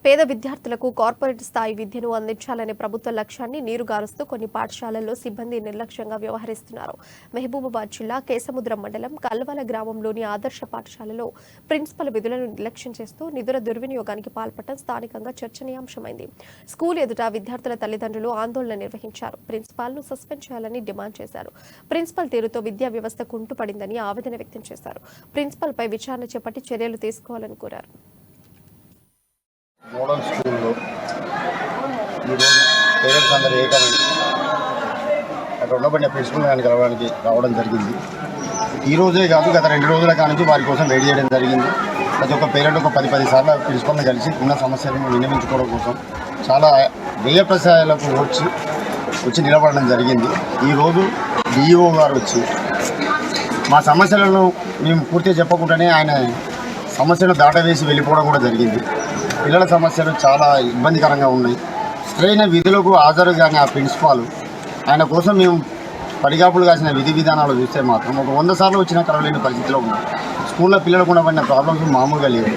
పేద విద్యార్థులకు కార్పొరేట్ స్థాయి విద్యను అందించాలనే ప్రభుత్వ లక్ష్యాన్ని నీరుగారుస్తూ కొన్ని పాఠశాలల్లో సిబ్బంది నిర్లక్ష్యంగా వ్యవహరిస్తున్నారు. మహబూబాబాద్ జిల్లా కేసముద్రం మండలం కల్వాల గ్రామంలోని ఆదర్శ పాఠశాలలో ప్రిన్సిపల్ విధులను నిర్లక్ష్యం చేస్తూ నిధుల దుర్వినియోగానికి పాల్పడటం స్థానికంగా చర్చనీయాంశమైంది. స్కూల్ ఎదుట విద్యార్థుల తల్లిదండ్రులు ఆందోళన నిర్వహించారు. ప్రిన్సిపాల్ను సస్పెండ్ చేయాలని డిమాండ్ చేశారు. ప్రిన్సిపల్ తీరుతో విద్యా వ్యవస్థ కుంటుపడిందని ఆవేదన వ్యక్తం చేశారు. ప్రిన్సిపల్పై విచారణ చేపట్టి చర్యలు తీసుకోవాలని కోరారు. మోడల్ స్కూల్లో ఈరోజు పేరెంట్స్ అందరూ ఏకమై అక్కడ ఉండబడిన ప్రిన్సిపల్ గారిని కలవడానికి రావడం జరిగింది. ఈరోజే కాదు, గత 2 రోజుల కానుంచి వారి కోసం వెయిట్ చేయడం జరిగింది. ప్రతి ఒక్క పేరెంట్ ఒక 10 సార్లు ప్రిన్సిపల్ని కలిసి ఉన్న సమస్యలను విన్నవించుకోవడం కోసం చాలా వ్యయ ప్రసాయాలకు వచ్చి నిలబడడం జరిగింది. ఈరోజు డిఈఓ గారు వచ్చి మా సమస్యలను మేము పూర్తిగా చెప్పకుండానే ఆయన సమస్యను దాటవేసి వెళ్ళిపోవడం కూడా జరిగింది. పిల్లల సమస్యలు చాలా ఇబ్బందికరంగా ఉన్నాయి. సరైన విధులకు హాజరు కానీ ఆ ప్రిన్సిపాల్ ఆయన కోసం మేము పడిగాపులు కాసిన విధి విధానాలు చూస్తే మాత్రం ఒక 100 సార్లు వచ్చినా కలవలేని పరిస్థితిలో ఉంది. స్కూల్లో పిల్లలకు ఉండబడిన ప్రాబ్లమ్స్ మామూలుగా లేవు.